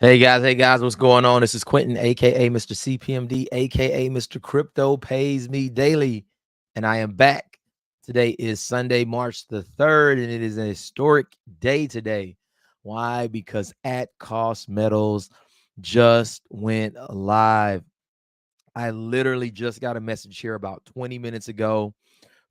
Hey guys, what's going on? This is Quentin, aka Mr. CPMD, aka Mr. Crypto Pays Me Daily, and I am back. Today is Sunday, March the 3rd, and it is a historic day today. Why? Because at Cost Metals just went live. I literally just got a message here about 20 minutes ago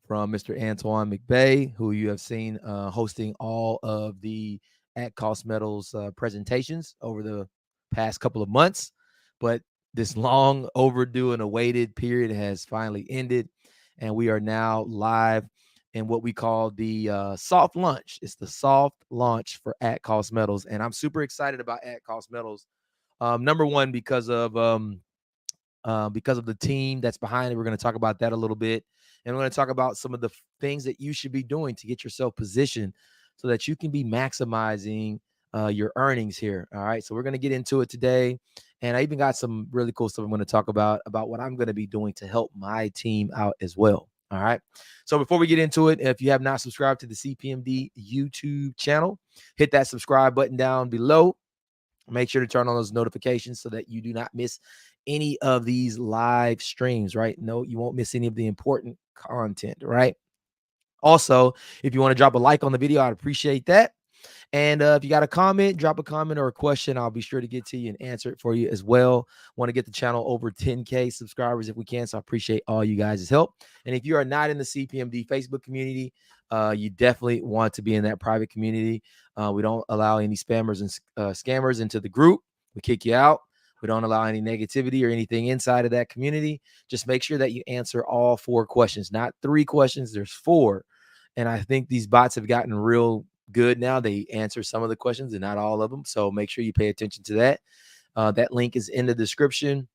from Mr. Antoine McBay, who you have seen hosting all of the at Cost Metals presentations over the past couple of months. But this long overdue and awaited period has finally ended, and we are now live in what we call the soft launch. It's the soft launch for at Cost Metals, and I'm super excited about at Cost Metals. Number one, because of the team that's behind it. We're going to talk about that a little bit. And we're going to talk about some of the things that you should be doing to get yourself positioned so that you can be maximizing your earnings here. All right. So we're going to get into it today. And I even got some really cool stuff I'm going to talk about what I'm going to be doing to help my team out as well. All right. So before we get into it, if you have not subscribed to the CPMD YouTube channel, hit that subscribe button down below. Make sure to turn on those notifications so that you do not miss any of these live streams, right? No, you won't miss any of the important content, right? Also, if you want to drop a like on the video, I'd appreciate that. And if you got a comment, drop a comment or a question. I'll be sure to get to you and answer it for you as well. Want to get the channel over 10K subscribers if we can. So I appreciate all you guys' help. And if you are not in the CPMD Facebook community, you definitely want to be in that private community. We don't allow any spammers and scammers into the group. We kick you out. We don't allow any negativity or anything inside of that community. Just make sure that you answer all 4 questions, not 3 questions. There's 4. And I think these bots have gotten real good now. They answer some of the questions and not all of them. So make sure you pay attention to that. That link is in the description.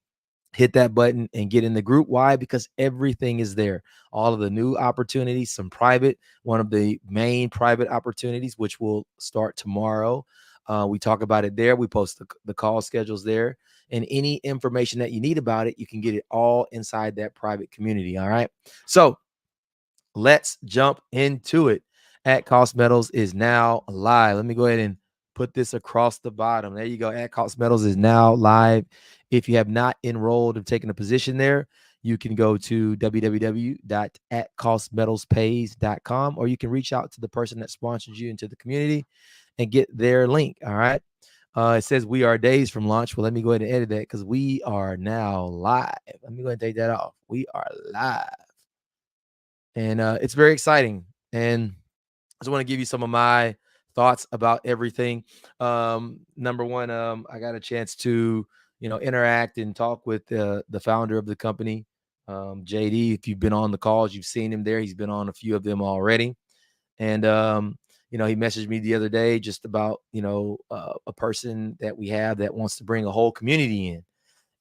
Hit that button and get in the group. Why? Because everything is there. All of the new opportunities, some private, one of the main private opportunities, which will start tomorrow. We talk about it there. We post the call schedules there. And any information that you need about it, you can get it all inside that private community. All right. So let's jump into it. At Cost Metals is now live. Let me go ahead and put this across the bottom. There you go. At Cost Metals is now live. If you have not enrolled or taken a position there, you can go to www.atcostmetalspays.com, or you can reach out to the person that sponsored you into the community and get their link. All right. It says we are days from launch. Well, let me go ahead and edit that because we are now live. Let me go ahead and take that off. We are live. And it's very exciting. And I just want to give you some of my thoughts about everything. Number one, I got a chance to, interact and talk with the founder of the company, JD. If you've been on the calls, you've seen him there. He's been on a few of them already. And, he messaged me the other day just about, a person that we have that wants to bring a whole community in.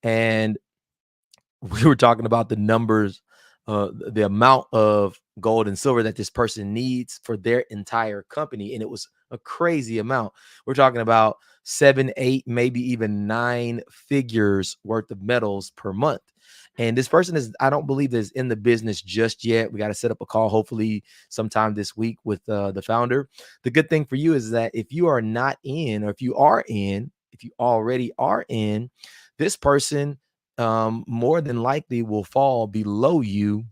And we were talking about the numbers, the amount of gold and silver that this person needs for their entire company. And it was a crazy amount. We're talking about 7, 8, maybe even 9 figures worth of metals per month. And this person I don't believe is in the business just yet. We got to set up a call, hopefully sometime this week with the founder. The good thing for you is that if you are not in, or if you already are in, this person more than likely will fall below you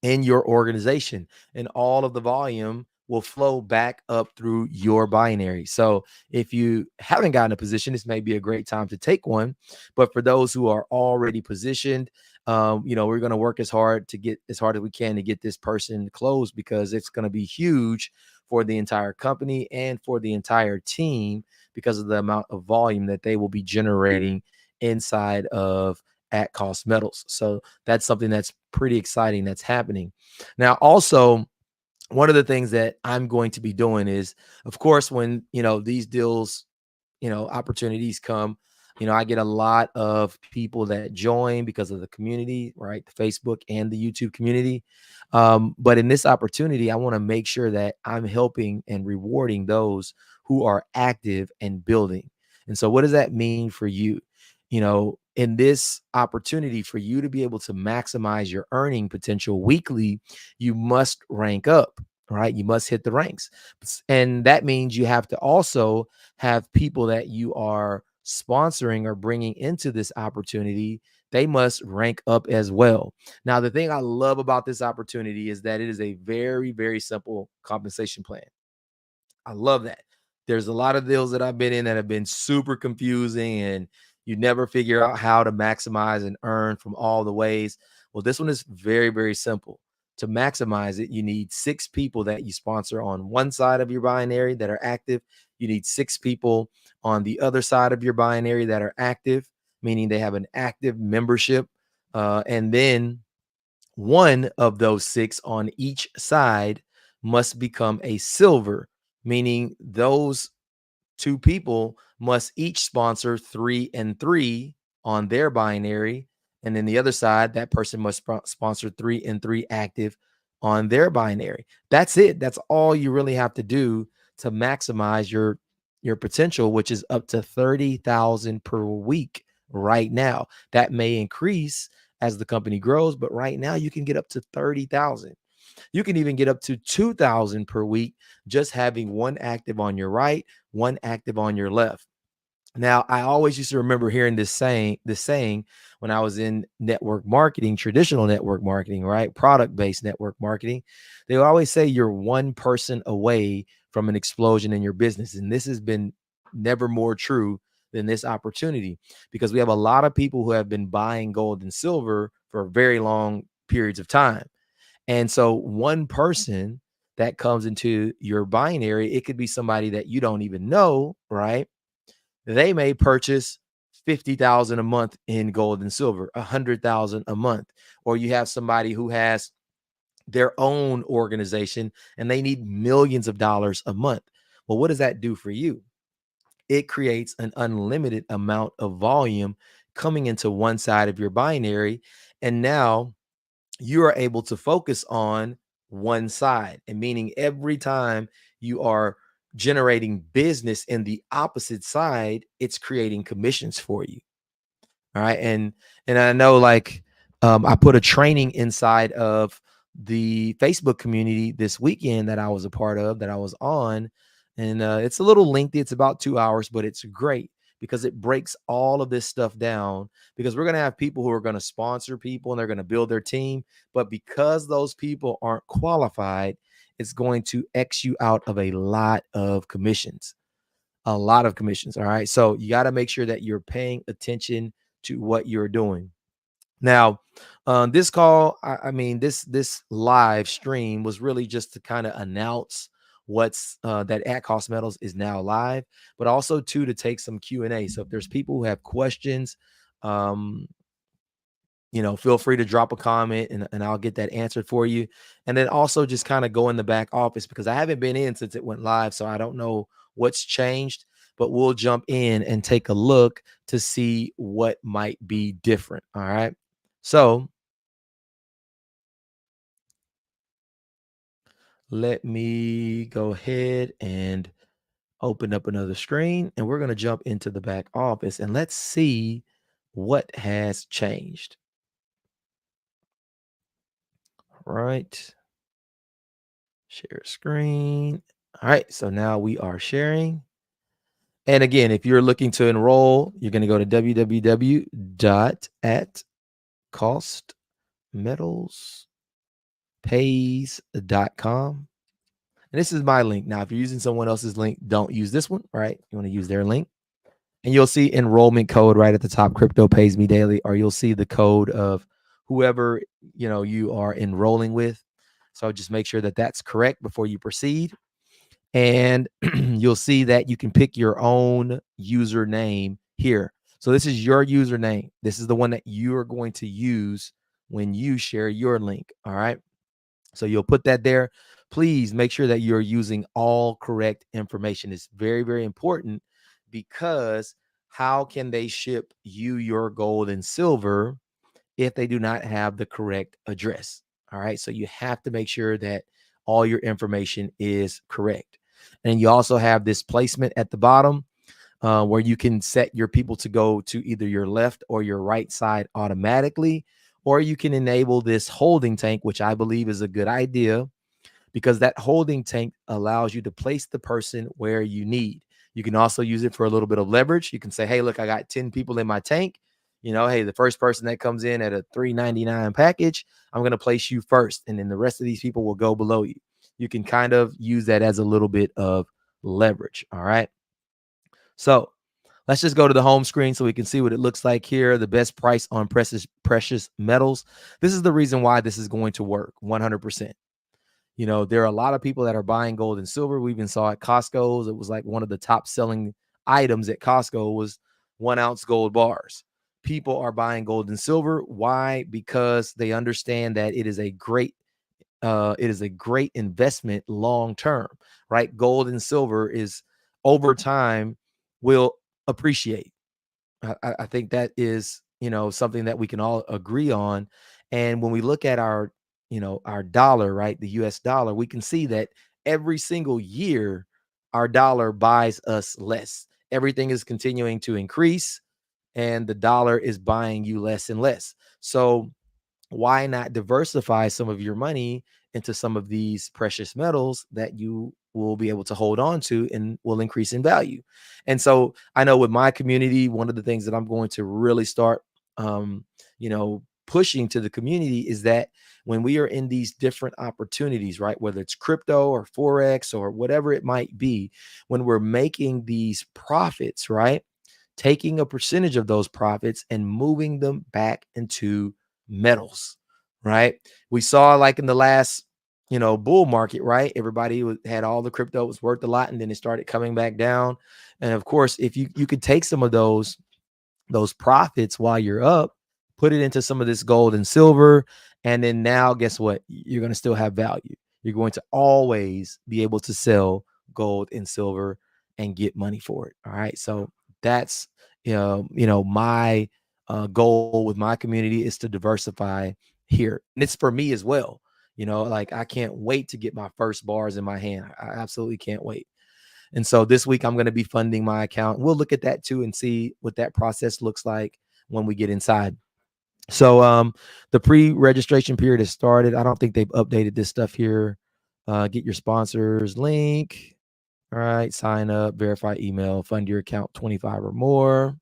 in your organization, and all of the volume will flow back up through your binary. So if you haven't gotten a position, this may be a great time to take one. But for those who are already positioned, we're going to work as hard as we can to get this person closed, because it's going to be huge for the entire company and for the entire team because of the amount of volume that they will be generating inside of at Cost Metals. So that's something that's pretty exciting that's happening. Now, also, one of the things that I'm going to be doing is, of course, when, these deals, opportunities come, I get a lot of people that join because of the community, right? The Facebook and the YouTube community. But in this opportunity, I want to make sure that I'm helping and rewarding those who are active and building. And so what does that mean for you? In this opportunity for you to be able to maximize your earning potential weekly, you must rank up, right? You must hit the ranks. And that means you have to also have people that you are sponsoring or bringing into this opportunity, they must rank up as well. Now, the thing I love about this opportunity is that it is a very, very simple compensation plan. I love that. There's a lot of deals that I've been in that have been super confusing and you never figure out how to maximize and earn from all the ways. Well, this one is very, very simple. To maximize it, you need 6 people that you sponsor on one side of your binary that are active. You need 6 people on the other side of your binary that are active, meaning they have an active membership. And then one of those 6 on each side must become a silver, meaning those 2 people must each sponsor 3 and 3 on their binary. And then the other side, that person must sponsor 3 and 3 active on their binary. That's it. That's all you really have to do to maximize your potential, which is up to 30,000 per week right now. That may increase as the company grows, but right now you can get up to 30,000. You can even get up to 2,000 per week just having one active on your right, one active on your left. Now, I always used to remember hearing this saying when I was in network marketing, traditional network marketing, right? Product-based network marketing. They always say you're one person away from an explosion in your business. And this has been never more true than this opportunity, because we have a lot of people who have been buying gold and silver for very long periods of time. And so one person that comes into your binary, it could be somebody that you don't even know, right? They may purchase 50,000 a month in gold and silver, 100,000 a month. Or you have somebody who has their own organization and they need millions of dollars a month. Well, what does that do for you? It creates an unlimited amount of volume coming into one side of your binary. And now you are able to focus on one side, and meaning every time you are generating business in the opposite side, it's creating commissions for you. All right. And I know, like, I put a training inside of the Facebook community this weekend that I was a part of, that I was on. And it's a little lengthy. It's about 2 hours, but it's great because it breaks all of this stuff down, because we're going to have people who are going to sponsor people and they're going to build their team. But because those people aren't qualified, it's going to X you out of a lot of commissions. A lot of commissions. All right. So you got to make sure that you're paying attention to what you're doing. Now, this call, I mean, this live stream was really just to kind of announce what's that at Cost Metals is now live, but also too to take some Q&A. So if there's people who have questions, um, feel free to drop a comment and I'll get that answered for you. And then also just kind of go in the back office, because I haven't been in since it went live. So I don't know what's changed, but we'll jump in and take a look to see what might be different. All right. So let me go ahead and open up another screen, and we're going to jump into the back office and let's see what has changed. All right. Share screen. All right, so now we are sharing. And again, if you're looking to enroll, you're going to go to www.atcostmetalspays.com. And this is my link. Now, if you're using someone else's link, don't use this one, right? You want to use their link. And you'll see enrollment code right at the top, Crypto Pays Me Daily, or you'll see the code of whoever, you are enrolling with. So just make sure that that's correct before you proceed. And you'll see that you can pick your own username here. So this is your username. This is the one that you are going to use when you share your link. All right. So you'll put that there. Please make sure that you're using all correct information. It's very, very important, because how can they ship you your gold and silver if they do not have the correct address? All right. So you have to make sure that all your information is correct. And you also have this placement at the bottom where you can set your people to go to either your left or your right side automatically, or you can enable this holding tank, which I believe is a good idea, because that holding tank allows you to place the person where you need. You can also use it for a little bit of leverage. You can say, hey, look, I got 10 people in my tank. Hey, the first person that comes in at a $3.99 package, I'm going to place you first. And then the rest of these people will go below you. You can kind of use that as a little bit of leverage. All right. So let's just go to the home screen so we can see what it looks like here. The best price on precious metals. This is the reason why this is going to work 100%. There are a lot of people that are buying gold and silver. We even saw at Costco's. It was like one of the top selling items at Costco was 1 ounce gold bars. People are buying gold and silver. Why? Because they understand that it is a great investment long term, right? Gold and silver is over time will appreciate. I think that is, something that we can all agree on. And when we look at our dollar, right, the US dollar, we can see that every single year our dollar buys us less. Everything is continuing to increase and the dollar is buying you less and less. So why not diversify some of your money into some of these precious metals that you will be able to hold on to and will increase in value? And so I know with my community, one of the things that I'm going to really start, pushing to the community is that when we are in these different opportunities, right, whether it's crypto or Forex or whatever it might be, when we're making these profits, right, taking a percentage of those profits and moving them back into metals, right? We saw like in the last, bull market, right? Everybody had all the crypto was worth a lot, and then it started coming back down. And of course, if you could take some of those profits while you're up, put it into some of this gold and silver, and then now guess what? You're going to still have value. You're going to always be able to sell gold and silver and get money for it. All right. So that's my goal with my community is to diversify here, and it's for me as well. Like I can't wait to get my first bars in my hand. I absolutely can't wait. And so this week I'm going to be funding my account. We'll look at that too and see what that process looks like when we get inside. So the pre-registration period has started. I don't think they've updated this stuff here. Get your sponsors link. All right, sign up, verify email, fund your account 25 or more.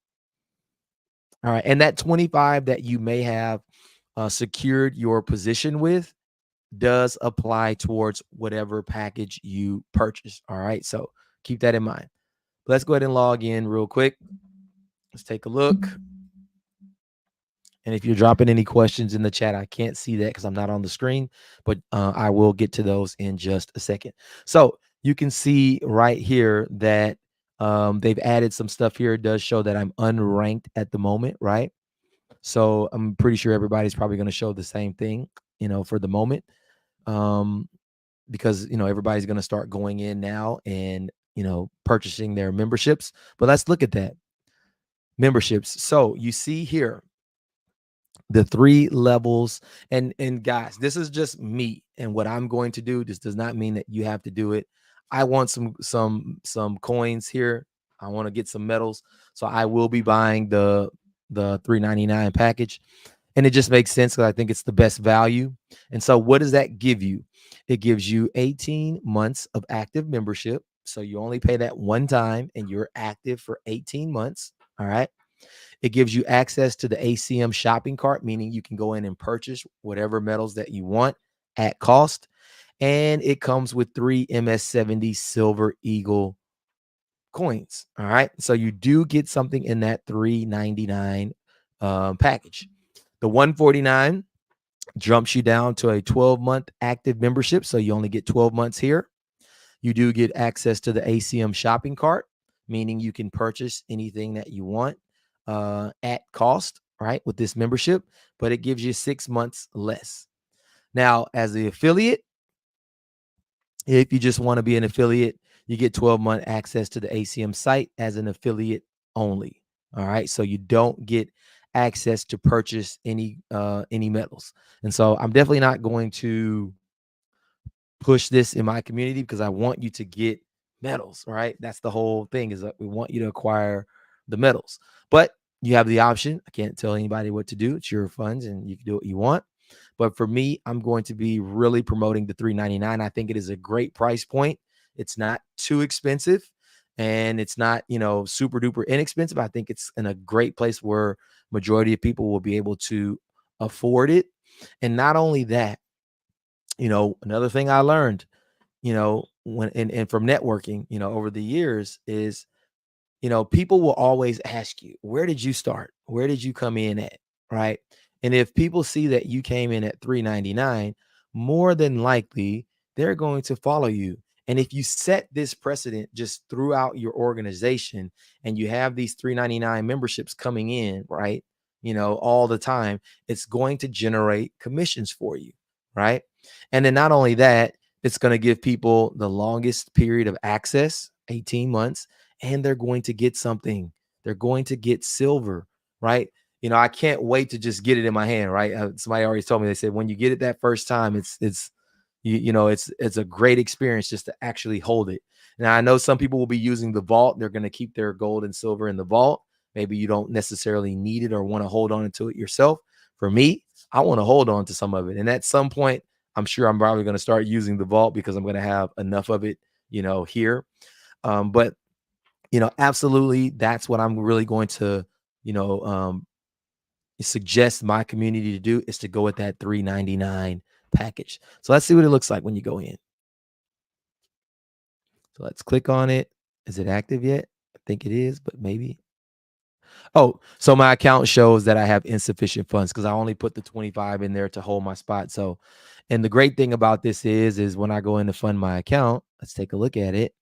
All right, and that 25 that you may have secured your position with does apply towards whatever package you purchase. All right, so keep that in mind. Let's go ahead and log in real quick. Let's take a look. And if you're dropping any questions in the chat, I can't see that because I'm not on the screen, but I will get to those in just a second. So you can see right here that they've added some stuff here. It does show that I'm unranked at the moment, right? So I'm pretty sure everybody's probably going to show the same thing, for the moment, because, everybody's going to start going in now and, purchasing their memberships. But let's look at that. Memberships. So you see here, the 3 levels, and guys, this is just me and what I'm going to do. This does not mean that you have to do it. I want some coins here. I want to get some metals, so I will be buying the $3.99 package, and it just makes sense because I think it's the best value. And so what does that give you? It gives you 18 months of active membership, so you only pay that one time and you're active for 18 months. All right. It gives you access to the ACM shopping cart, meaning you can go in and purchase whatever metals that you want at cost. And it comes with 3 MS70 Silver Eagle coins. All right. So you do get something in that $3.99 package. The $149 jumps you down to a 12-month active membership. So you only get 12 months here. You do get access to the ACM shopping cart, meaning you can purchase anything that you want at cost, right, with this membership, but it gives you 6 months less. Now, as the affiliate, if you just want to be an affiliate, you get 12-month access to the ACM site as an affiliate only. All right. So you don't get access to purchase any metals. And so I'm definitely not going to push this in my community because I want you to get metals, right? That's the whole thing, is that we want you to acquire the metals. But you have the option. I can't tell anybody what to do. It's your funds and you can do what you want. But for me, I'm going to be really promoting the $3.99. I think it is a great price point. It's not too expensive. and it's not, super duper inexpensive. I think it's in a great place where majority of people will be able to afford it. And not only that, another thing I learned, when and from networking, over the years is, people will always ask you, where did you start? Where did you come in at? Right. And if people see that you came in at 399, more than likely they're going to follow you. And if you set this precedent just throughout your organization and you have these 399 memberships coming in, right? All the time, it's going to generate commissions for you. Right. And then not only that, it's going to give people the longest period of access, 18 months, and they're going to get something. They're going to get silver, right? I can't wait to just get it in my hand, right? Somebody already told me, they said, when you get it that first time, it's a great experience just to actually hold it. Now, I know some people will be using the vault. They're going to keep their gold and silver in the vault. Maybe you don't necessarily need it or want to hold on to it yourself. For me, I want to hold on to some of it. And at some point, I'm sure I'm probably going to start using the vault because I'm going to have enough of it, here. But absolutely, that's what I'm really going to, you know, um, suggest my community to do, is to go with that 399 package. So let's see what it looks like when you go in. So let's click on it. Is it active yet? I think it is, but maybe. Oh, so my account shows that I have insufficient funds because I only put the 25 in there to hold my spot. So, and the great thing about this is when I go in to fund my account, let's take a look at it.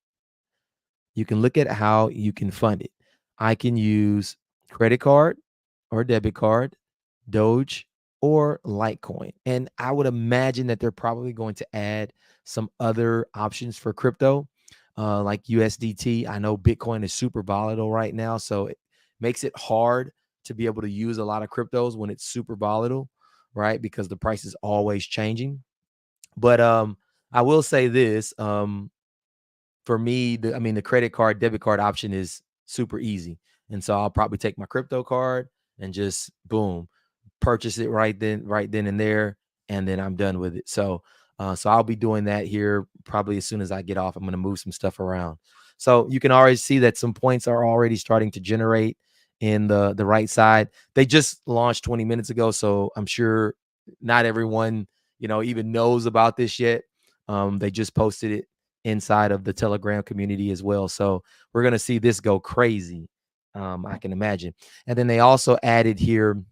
You can look at how you can fund it. I can use credit card or debit card, Doge, or Litecoin. And I would imagine that they're probably going to add some other options for crypto, like USDT. I know Bitcoin is super volatile right now, so it makes it hard to be able to use a lot of cryptos when it's super volatile, right? Because the price is always changing. But I will say this. For me, the credit card, debit card option is super easy. And so I'll probably take my crypto card and just boom, purchase it right then and there, and then I'm done with it. So I'll be doing that here probably as soon as I get off. I'm going to move some stuff around. So you can already see that some points are already starting to generate in the right side. They just launched 20 minutes ago, so I'm sure not everyone, even knows about this yet. They just posted it inside of the Telegram community as well. So we're going to see this go crazy. I can imagine. And then they also added here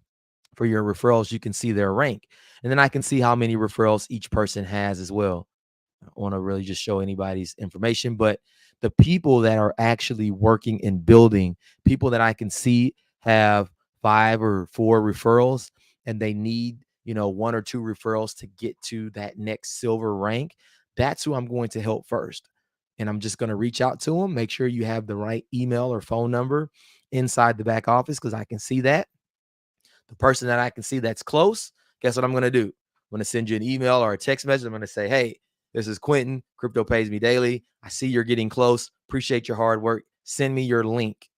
for your referrals, you can see their rank. And then I can see how many referrals each person has as well. I don't want to really just show anybody's information, but the people that are actually working and building, people that I can see have 5 or 4 referrals, and they need, 1 or 2 referrals to get to that next silver rank. That's who I'm going to help first. And I'm just going to reach out to them, make sure you have the right email or phone number inside the back office, because I can see that. The person that I can see that's close, guess what I'm going to do? I'm going to send you an email or a text message. I'm going to say, hey, this is Quentin. Crypto pays me daily. I see you're getting close. Appreciate your hard work. Send me your link.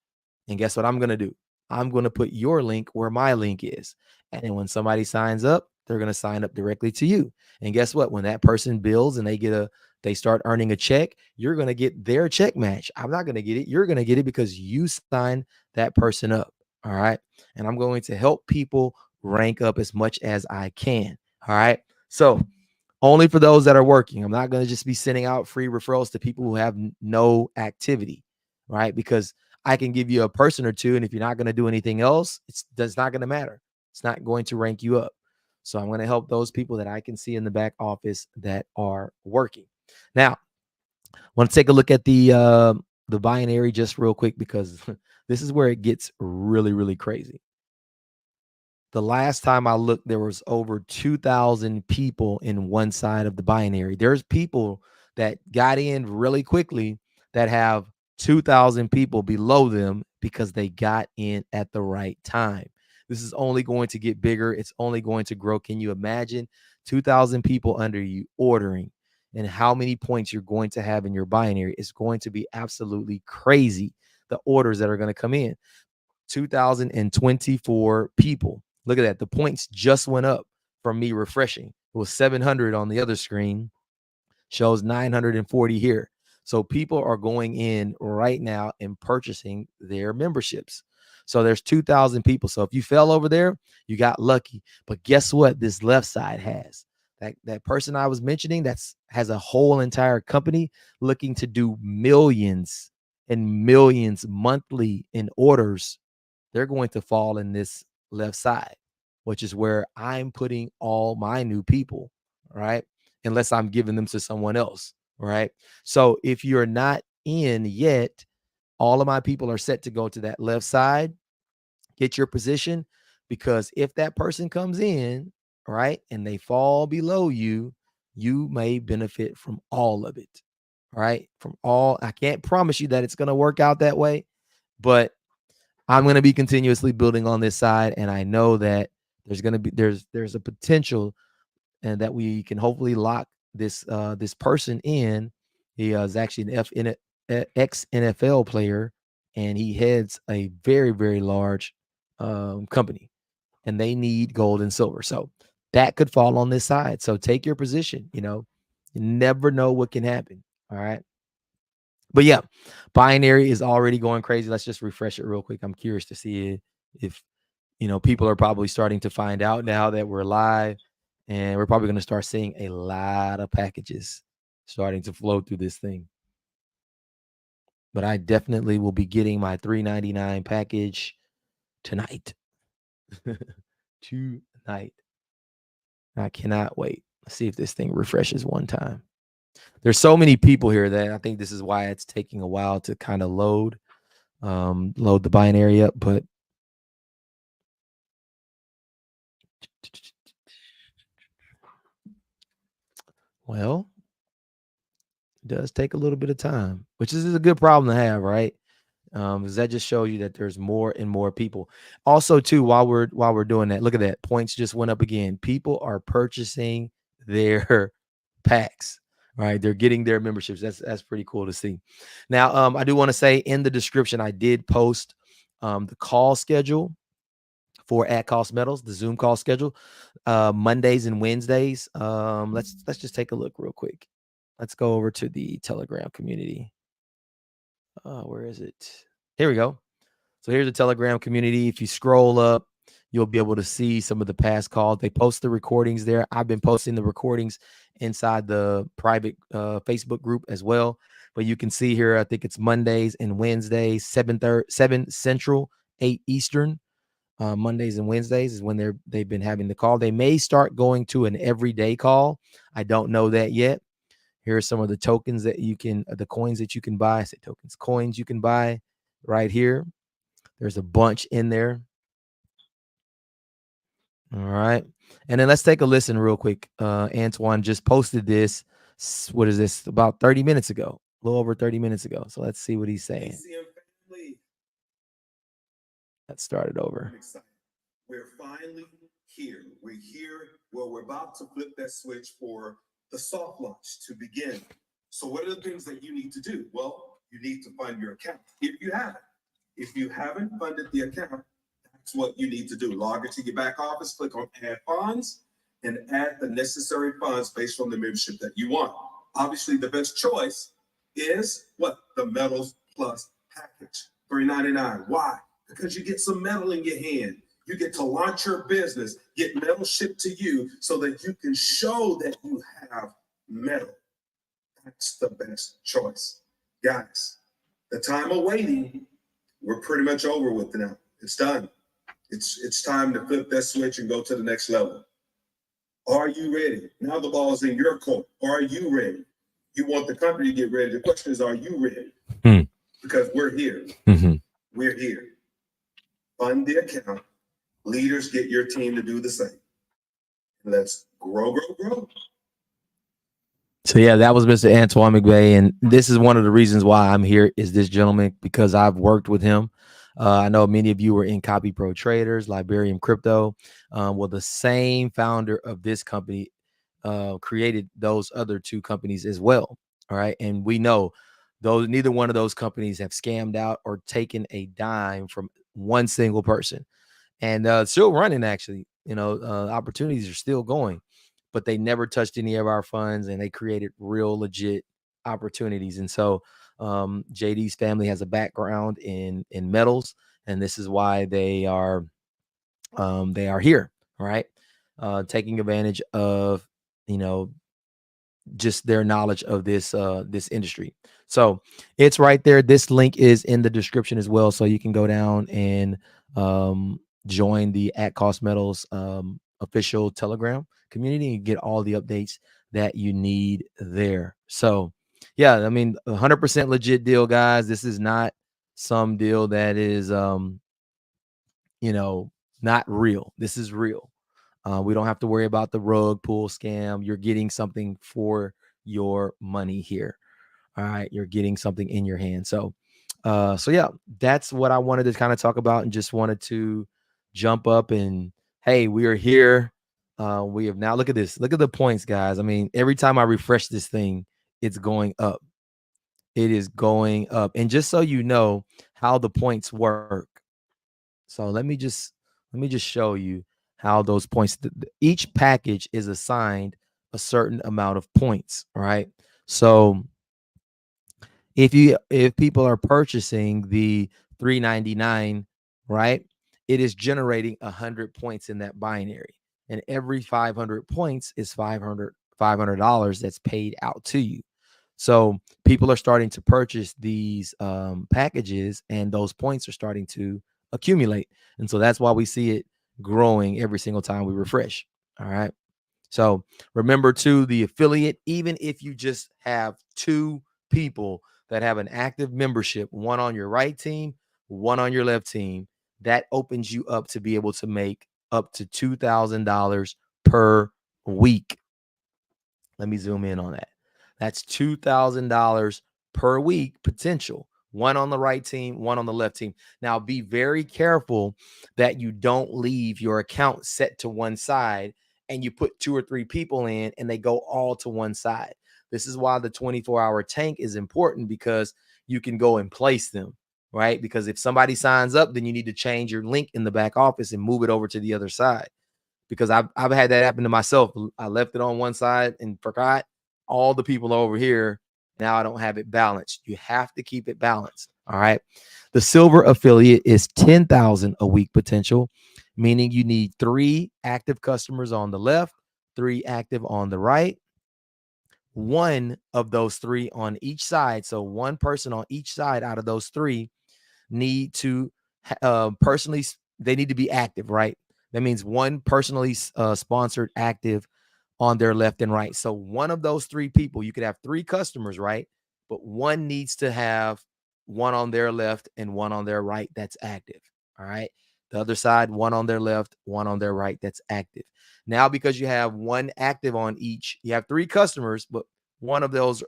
And guess what I'm going to do? I'm going to put your link where my link is. And then when somebody signs up, they're going to sign up directly to you. And guess what? When that person builds and they start earning a check, you're going to get their check match. I'm not going to get it. You're going to get it because you signed that person up. All right. And I'm going to help people rank up as much as I can. All right. So only for those that are working. I'm not going to just be sending out free referrals to people who have no activity, right? Because I can give you a person or two, and if you're not going to do anything else, that's not going to matter. It's not going to rank you up. So I'm going to help those people that I can see in the back office that are working. Now, I want to take a look at the binary just real quick, because this is where it gets really, really crazy. The last time I looked, there was over 2,000 people in one side of the binary. There's people that got in really quickly that have 2,000 people below them because they got in at the right time. This is only going to get bigger. It's only going to grow. Can you imagine 2,000 people under you ordering, and how many points you're going to have in your binary? It's going to be absolutely crazy, the orders that are going to come in. 2,024 people. Look at that. The points just went up from me refreshing. It was 700 on the other screen, shows 940 here. So people are going in right now and purchasing their memberships. So there's 2,000 people. So if you fell over there, you got lucky. But guess what? This left side has that person I was mentioning that's has a whole entire company looking to do millions and millions monthly in orders. They're going to fall in this left side, which is where I'm putting all my new people, right? Unless I'm giving them to someone else, right? So if you're not in yet, all of my people are set to go to that left side. Get your position, because if that person comes in, right, and they fall below you, you may benefit from all of it, right? From all, I can't promise you that it's going to work out that way, but I'm going to be continuously building on this side, and I know that there's going to be there's a potential, and that we can hopefully lock this person in. He is actually an ex NFL player, and he heads a very very large company, and they need gold and silver. So that could fall on this side. So take your position. You never know what can happen. All right. But yeah, binary is already going crazy. Let's just refresh it real quick. I'm curious to see if people are probably starting to find out now that we're live, and we're probably going to start seeing a lot of packages starting to flow through this thing. But I definitely will be getting my $3.99 package tonight. Tonight. I cannot wait. Let's see if this thing refreshes one time. There's so many people here that I think this is why it's taking a while to kind of load the binary up. But well, it does take a little bit of time, which is a good problem to have, right? Because that just shows you that there's more and more people. Also, too, while we're doing that, look at that. Points just went up again. People are purchasing their packs, right? They're getting their memberships. That's pretty cool to see. Now, I do want to say in the description, I did post the call schedule for At Cost Metals, the Zoom call schedule, Mondays and Wednesdays. Let's just take a look real quick. Let's go over to the Telegram community. Where is it? Here we go. So here's the Telegram community. If you scroll up, you'll be able to see some of the past calls. They post the recordings there. I've been posting the recordings inside the private Facebook group as well. But you can see here, I think it's Mondays and Wednesdays, 7 Central, 8 Eastern. Mondays and Wednesdays is when they've been having the call. They may start going to an everyday call. I don't know that yet. Here are some of the tokens that the coins that you can buy. I say tokens, coins you can buy right here. There's a bunch in there. All right. And then let's take a listen real quick. Antoine just posted this. What is this? About 30 minutes ago, a little over 30 minutes ago. So let's see what he's saying. Let's start it over. We're finally here. We're here where we're about to flip that switch for the soft launch to begin. So what are the things that you need to do? Well, you need to fund your account. If you haven't funded the account, that's what you need to do. Log into your back office, click on add funds, and add the necessary funds based on the membership that you want. Obviously, the best choice is what? The Metals Plus package, $3.99. Why? Because you get some metal in your hand. You get to launch your business, get metal shipped to you so that you can show that you have metal. That's the best choice. Guys, the time of waiting, we're pretty much over with now. It's done. It's time to flip that switch and go to the next level. Are you ready? Now the ball's in your court. Are you ready? You want the company to get ready. The question is, are you ready? Because we're here. We're here. Fund the account. Leaders, get your team to do the same. Let's grow. So yeah, that was Mr. Antoine McVeigh, and this is one of the reasons why I'm here. Is this gentleman, because I've worked with him. I know many of you were in Copy Pro Traders, Liberium Crypto. Well, the same founder of this company created those other two companies as well. All right, and we know neither one of those companies have scammed out or taken a dime from one single person, and still running. Actually, opportunities are still going, but they never touched any of our funds, and they created real legit opportunities. And so JD's family has a background in metals, and this is why they are here, right? Taking advantage of, you know, just their knowledge of this industry. So it's right there. This link is in the description as well, so you can go down and join the At Cost Metals official Telegram community and get all the updates that you need there. So yeah, I mean, 100% legit deal, guys. This is not some deal that is you know, not real. This is real. We don't have to worry about the rug pull scam. You're getting something for your money here. All right, you're getting something in your hand. So, so yeah, that's what I wanted to kind of talk about, and just wanted to jump up and hey, we are here. We have now. Look at this. Look at the points, guys. I mean, every time I refresh this thing, it's going up. It is going up. And just so you know how the points work, so let me just show you how those points. Each package is assigned a certain amount of points, right? So if people are purchasing the 399, right, it is generating 100 points in that binary, and every 500 points is $500 that's paid out to you. So people are starting to purchase these packages, and those points are starting to accumulate, and so that's why we see it growing every single time we refresh. All right. So remember too, the affiliate, even if you just have two people that have an active membership, one on your right team, one on your left team, that opens you up to be able to make up to $2,000 per week. Let me zoom in on that. That's $2,000 per week potential. One on the right team, one on the left team. Now, be very careful that you don't leave your account set to one side and you put two or three people in and they go all to one side. This is why the 24-hour tank is important, because you can go and place them, right? Because if somebody signs up, then you need to change your link in the back office and move it over to the other side, because I've had that happen to myself. I left it on one side and forgot all the people over here. Now I don't have it balanced. You have to keep it balanced. All right. The silver affiliate is 10,000 a week potential, meaning you need 3 active customers on the left, 3 active on the right, one of those 3 on each side. So one person on each side out of those 3 need to personally, they need to be active, right? That means one personally sponsored active on their left and right. So one of those 3 people, you could have 3 customers, right? But one needs to have one on their left and one on their right that's active. All right. The other side, one on their left, one on their right that's active. Now, because you have one active on each, you have 3 customers, but one of those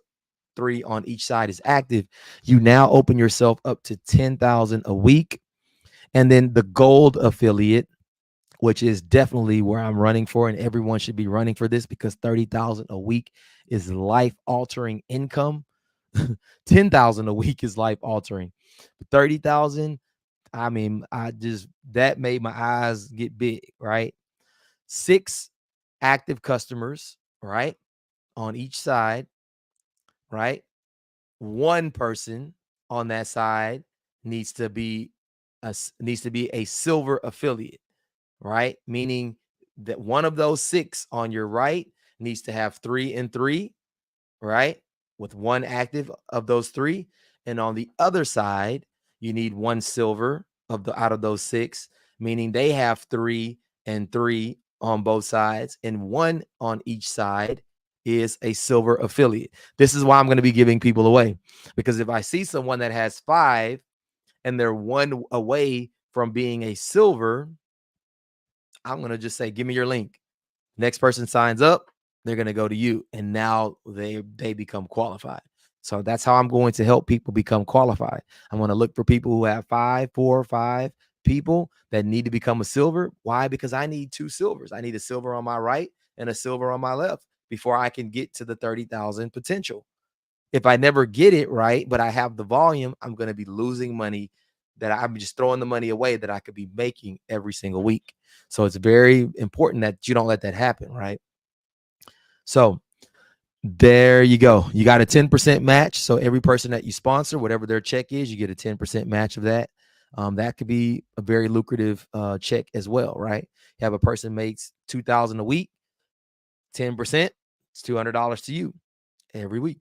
3 on each side is active. You now open yourself up to 10,000 a week. And then the gold affiliate, which is definitely where I'm running for, and everyone should be running for this, because 30,000 a week is life altering income. 10,000 a week is life altering. 30,000, I mean, that made my eyes get big, right? 6 active customers, right, on each side, right? One person on that side needs to be a silver affiliate, right? Meaning that one of those 6 on your right needs to have 3 and 3, right? With one active of those 3. And on the other side, you need one silver out of those 6, meaning they have 3 and 3 on both sides, and one on each side is a silver affiliate. This is why I'm going to be giving people away, because if I see someone that has 5 and they're one away from being a silver, I'm going to just say, give me your link. Next person signs up, they're going to go to you, and now they become qualified. So that's how I'm going to help people become qualified. I'm going to look for people who have 5, 4, 5 people that need to become a silver. Why? Because I need 2 silvers. I need a silver on my right and a silver on my left before I can get to the 30,000 potential. If I never get it right, but I have the volume, I'm going to be losing money that I'm just throwing the money away that I could be making every single week. So it's very important that you don't let that happen, right? So There you go. You got a 10% match. So every person that you sponsor, whatever their check is, you get a 10% match of that. That could be a very lucrative check as well, right? You have a person makes 2,000 a week, 10%, it's $200 to you every week.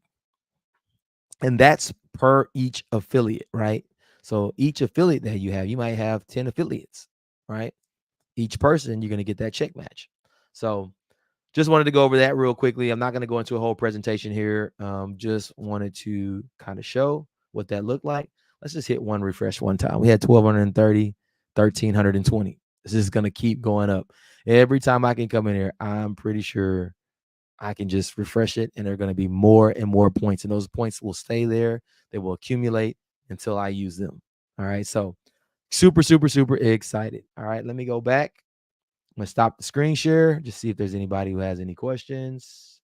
And that's per each affiliate, right? So each affiliate that you have, you might have 10 affiliates, right? Each person, you're going to get that check match. So just wanted to go over that real quickly. I'm not going to go into a whole presentation here. Just wanted to kind of show what that looked like. Let's just hit one refresh one time. We had 1,230, 1,320. This is going to keep going up. Every time I can come in here, I'm pretty sure I can just refresh it and there are going to be more and more points. And those points will stay there. They will accumulate until I use them. All right. So super, super, super excited. All right. Let me go back. I'm going to stop the screen share. Just see if there's anybody who has any questions.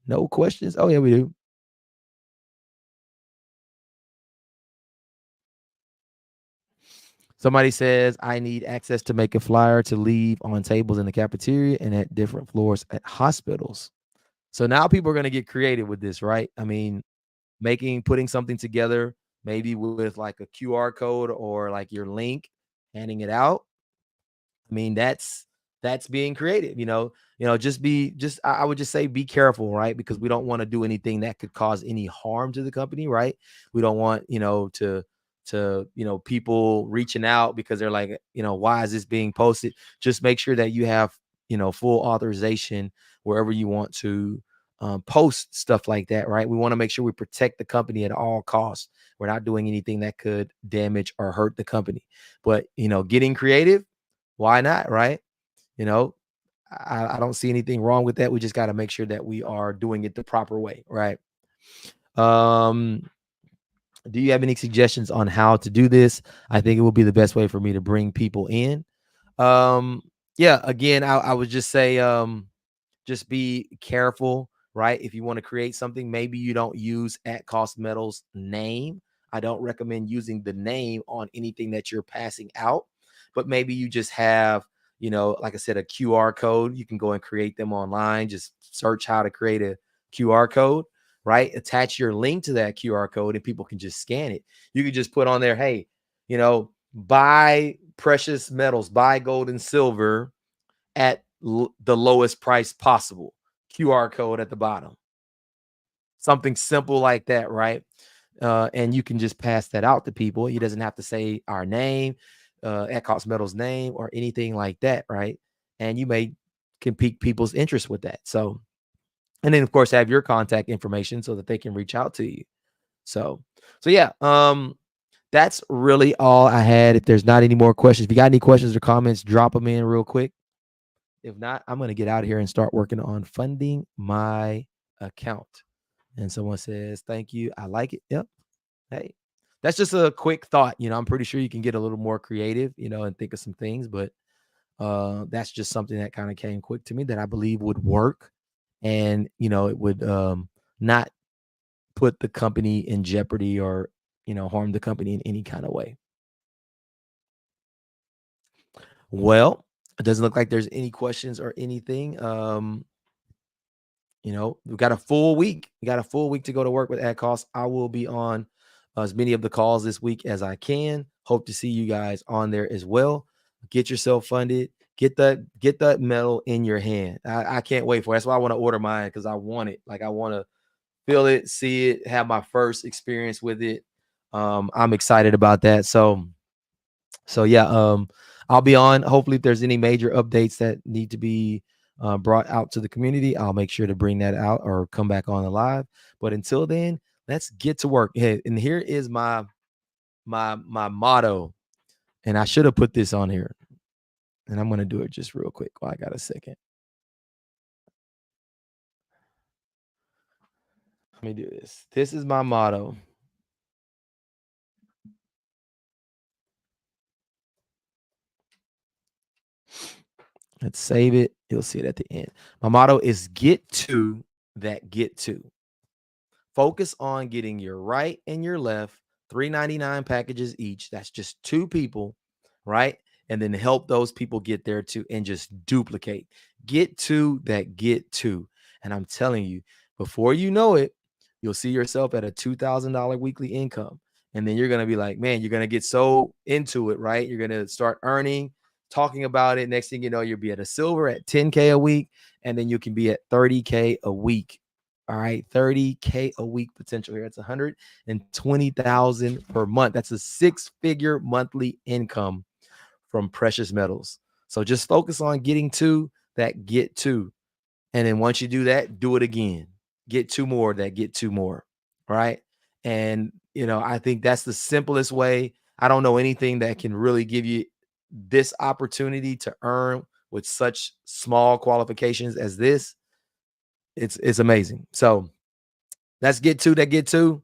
No questions? Oh, yeah, we do. Somebody says, I need access to make a flyer to leave on tables in the cafeteria and at different floors at hospitals. So now people are going to get creative with this, right? I mean, putting something together, maybe with like a QR code or like your link, handing it out. I mean, that's being creative, I would just say be careful, right? Because we don't want to do anything that could cause any harm to the company, right? We don't want, people reaching out because they're like, why is this being posted? Just make sure that you have, full authorization wherever you want to post stuff like that, right? We want to make sure we protect the company at all costs. We're not doing anything that could damage or hurt the company. But, getting creative, why not, right? You know, I don't see anything wrong with that. We just got to make sure that we are doing it the proper way, right? Um, do you have any suggestions on how to do this? I think it will be the best way for me to bring people in. Yeah, again, I would just say just be careful, right? If you want to create something, maybe you don't use at cost metals name. I don't recommend using the name on anything that you're passing out, but maybe you just have, like I said, a QR code. You can go and create them online. Just search how to create a QR code, right? Attach your link to that QR code and people can just scan it. You could just put on there, hey, buy precious metals, buy gold and silver at the lowest price possible. QR code at the bottom. Something simple like that, right? And you can just pass that out to people. He doesn't have to say our name, Eckhart's Metals name, or anything like that, right? And you can pique people's interest with that. So, and then of course have your contact information so that they can reach out to you. So yeah, that's really all I had. If there's not any more questions, if you got any questions or comments, drop them in real quick. If not, I'm going to get out of here and start working on funding my account. And someone says, thank you. I like it. Yep. Hey, that's just a quick thought. I'm pretty sure you can get a little more creative, and think of some things, but that's just something that kind of came quick to me that I believe would work. And, it would not put the company in jeopardy or, harm the company in any kind of way. Well, it doesn't look like there's any questions or anything. We've got a full week. We got a full week to go to work with at cost. I will be on as many of the calls this week as I can. Hope to see you guys on there as well. Get yourself funded. Get that metal in your hand. I can't wait for it. That's why I want to order mine, because I want it. Like, I want to feel it, see it, have my first experience with it. I'm excited about that. So yeah, I'll be on. Hopefully, if there's any major updates that need to be brought out to the community, I'll make sure to bring that out or come back on the live. But until then, let's get to work. Hey, and here is my motto, and I should have put this on here, and I'm gonna do it just real quick. Well, I got a second. Let me do this. This is my motto. Let's save it. You'll see it at the end. My motto is get to that get to. Focus on getting your right and your left, $3.99 packages each. That's just 2 people, right? And then help those people get there too, and just duplicate. Get to that get to. And I'm telling you, before you know it, you'll see yourself at a $2,000 weekly income. And then you're going to be like, man, you're going to get so into it, right? You're going to start earning, talking about it. Next thing you know, you'll be at a silver at 10K a week, and then you can be at 30K a week. All right, 30K a week potential here. It's 120,000 per month. That's a 6-figure monthly income from precious metals. So just focus on getting to that get to. And then once you do that, do it again. Get 2 more that get 2 more. Right. And, I think that's the simplest way. I don't know anything that can really give you this opportunity to earn with such small qualifications as this. It's amazing. So let's get to that get to.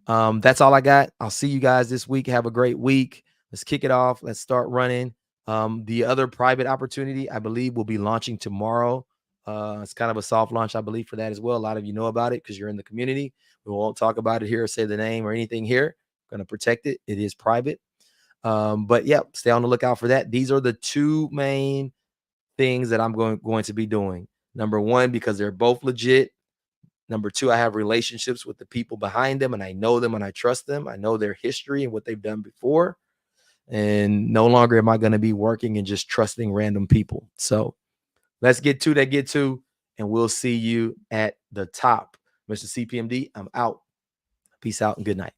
That's all I got. I'll see you guys this week. Have a great week. Let's kick it off. Let's start running. The other private opportunity, I believe, will be launching tomorrow. It's kind of a soft launch, I believe, for that as well. A lot of you know about it because you're in the community. We won't talk about it here or say the name or anything here. Going to protect it. It is private. But yeah, stay on the lookout for that. These are the 2 main things that I'm going to be doing. Number 1, because they're both legit. Number 2, I have relationships with the people behind them, and I know them and I trust them. I know their history and what they've done before. And no longer am I going to be working and just trusting random people. So let's get to that get to, and we'll see you at the top. Mr. CPMD, I'm out. Peace out and good night.